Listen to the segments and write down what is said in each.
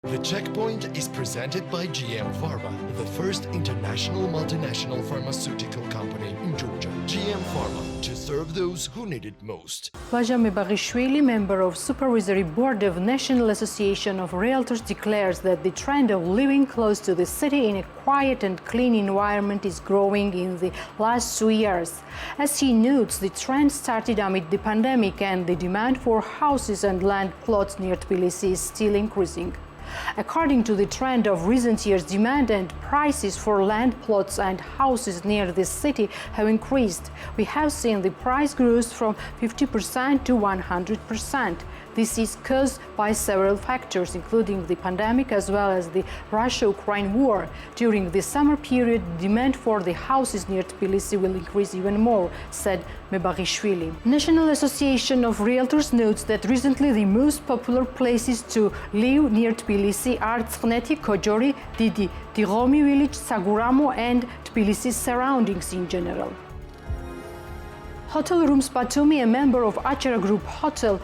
The Checkpoint is presented by GM Pharma, the first international multinational pharmaceutical company in Georgia. GM Pharma, to serve those who need it most. Nabeglavi, member of Supervisory Board of National Association of Realtors, declares that the trend of living close to the city in a quiet and clean environment is growing in the last 2 years. As he notes, the trend started amid the pandemic and the demand for houses and land plots near Tbilisi is still increasing. According to the trend of recent years, demand and prices for land plots and houses near the city have increased. We have seen the price growth from 50% to 100%. This is caused by several factors, including the pandemic as well as the Russia-Ukraine war. During the summer period, demand for the houses near Tbilisi will increase even more, said Nabeglavi. National Association of Realtors notes that recently the most popular places to live near Tbilisi are Tskhneti, Kojori, Didi, Tigomi village, Saguramo and Tbilisi's surroundings in general. Hotel Rooms Batumi, a member of Achara Group Hotel,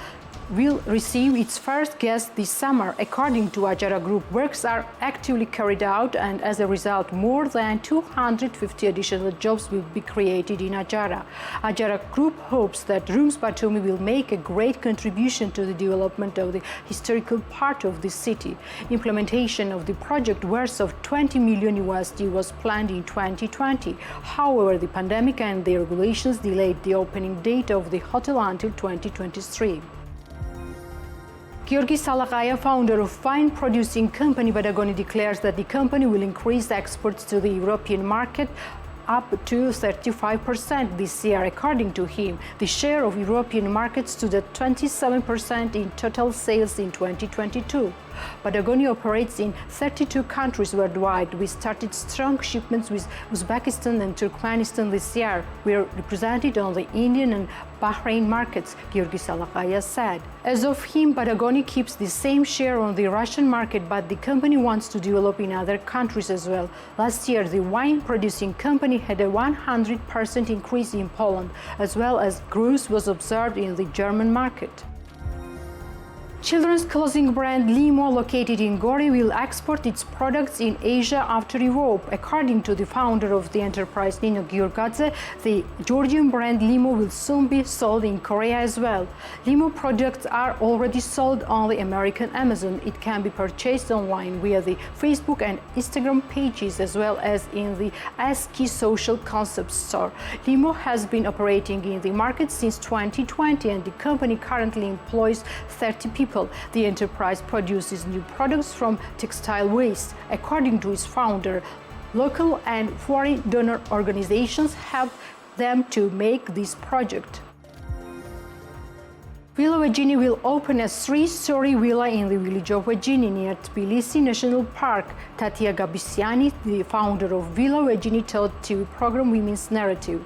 will receive its first guest this summer. According to Achara Group, works are actively carried out and as a result more than 250 additional jobs will be created in Achara. Achara Group hopes that Rooms Batumi will make a great contribution to the development of the historical part of the city. Implementation of the project worth of $20 million was planned in 2020. However, the pandemic and the regulations delayed the opening date of the hotel until 2023. Georgi Salakaya, founder of wine-producing company Batumi, declares that the company will increase exports to the European market up to 35% this year. According to him, the share of European markets stood at 27% in total sales in 2022. Batumi operates in 32 countries worldwide. We started strong shipments with Uzbekistan and Turkmenistan this year. We are represented on the Indian and Bahrain markets, Georgi Salakaya said. As of him, Batumi keeps the same share on the Russian market, but the company wants to develop in other countries as well. Last year, the wine-producing company had a 100% increase in Poland, as well as growth was observed in the German market. Children's clothing brand Lemo, located in Gori, will export its products in Asia after Europe. According to the founder of the enterprise, Nino Giorgadze, the Georgian brand Lemo will soon be sold in Korea as well. Lemo products are already sold on the American Amazon. It can be purchased online via the Facebook and Instagram pages as well as in the ASCII social concept store. Lemo has been operating in the market since 2020 and the company currently employs 30 people. The enterprise produces new products from textile waste. According to its founder, local and foreign donor organizations help them to make this project. Villa Vejini will open a 3-story villa in the village of Vejini near Tbilisi National Park. Natia, the founder of Villa Vejini, told TV program Women's Narrative.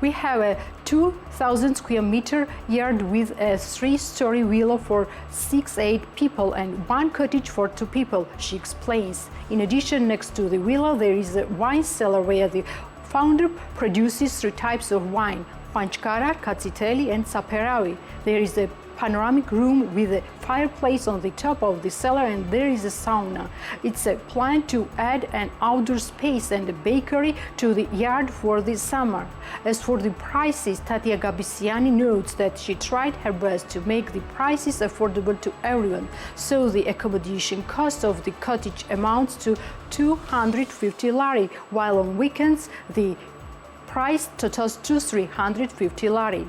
We have a 2,000 square meter yard with a 3-story villa for 6-8 people and 1 cottage for 2 people, she explains. In addition, next to the villa, there is a wine cellar where the founder produces 3 types of wine, Panchkara, Katsiteli and Saperavi. There is a panoramic room with a fireplace on the top of the cellar and there is a sauna. It's a plan to add an outdoor space and a bakery to the yard for the summer. As for the prices, Tatia Gabisiani notes that she tried her best to make the prices affordable to everyone, so the accommodation cost of the cottage amounts to 250 lari, while on weekends the price totals to 350 lari.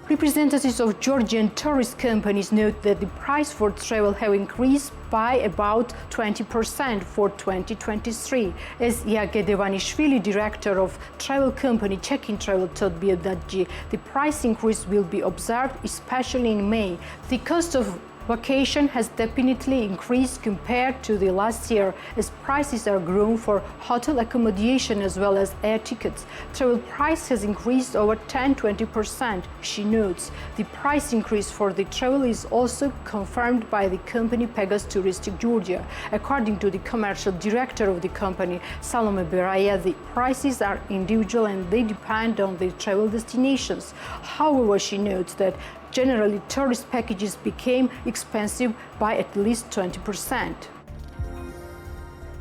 Representatives of Georgian tourist companies note that the price for travel have increased by about 20% for 2023. As Yagedevanishvili, director of travel company Check-in Travel, told BFG, the price increase will be observed especially in May. The cost of vacation has definitely increased compared to the last year as prices are grown for hotel accommodation as well as air tickets. Travel price has increased over 10–20%, she notes. The price increase for the travel is also confirmed by the company Pegasus Touristic Georgia. According to the commercial director of the company, Salome Beraya, the prices are individual and they depend on the travel destinations. However, she notes that Generally, tourist packages became expensive by at least 20%.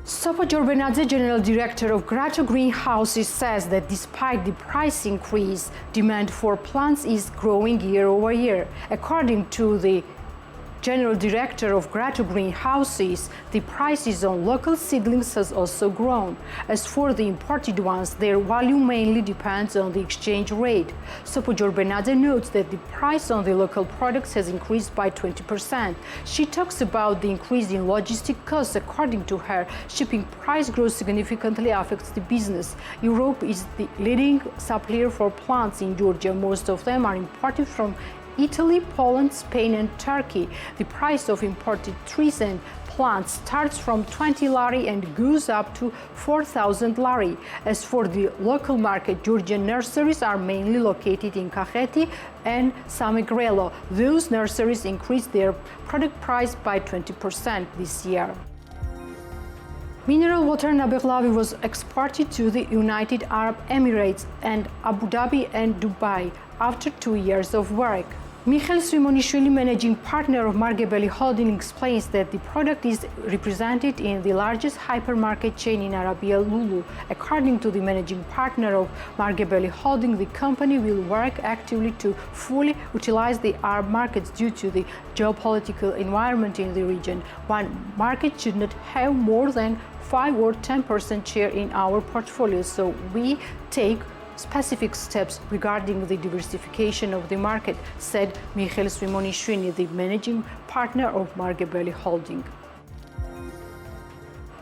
Sopa Jorbenadze, General Director of Grato Greenhouses, says that despite the price increase, demand for plants is growing year over year. According to the General Director of Grato Greenhouses, the prices on local seedlings has also grown. As for the imported ones, their value mainly depends on the exchange rate. Sopa Jorbenadze notes that the price on the local products has increased by 20%. She talks about the increase in logistic costs. According to her, shipping price growth significantly affects the business. Europe is the leading supplier for plants in Georgia. Most of them are imported from Italy, Poland, Spain and Turkey. The price of imported trees and plants starts from 20 lari and goes up to 4,000 lari. As for the local market, Georgian nurseries are mainly located in Kakheti and Samegrelo. Those nurseries increased their product price by 20% this year. Mineral water Nabeglavi was exported to the United Arab Emirates and Abu Dhabi and Dubai after 2 years of work. Michael Swimonishvili, managing partner of Margebeli Holding, explains that the product is represented in the largest hypermarket chain in Arabia, Lulu. According to the managing partner of Margebeli Holding, the company will work actively to fully utilize the Arab markets due to the geopolitical environment in the region. One market should not have more than 5 or 10% share in our portfolio, so we take specific steps regarding the diversification of the market, said Michael Swimonishvili, the managing partner of Margebeli Holding.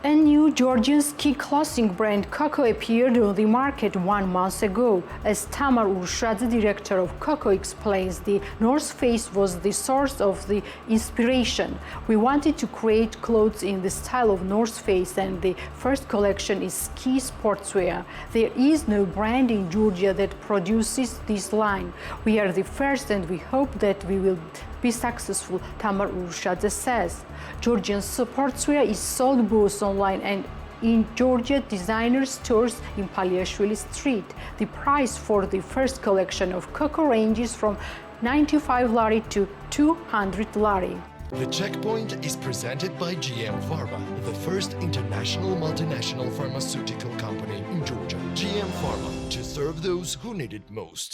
A new Georgian ski clothing brand Coco appeared on the market 1 month ago. As Tamar Urshadze, director of Coco, explains, the North Face was the source of the inspiration. We wanted to create clothes in the style of North Face, and the first collection is ski sportswear. There is no brand in Georgia that produces this line. We are the first and we hope that we will be successful, Tamar Urshadze says. Georgian sportswear is sold both online and in Georgia designer stores in Paliashvili Street. The price for the first collection of Coco ranges from 95 lari to 200 lari. The Checkpoint is presented by GM Pharma, the first international multinational pharmaceutical company in Georgia. GM Pharma, to serve those who need it most.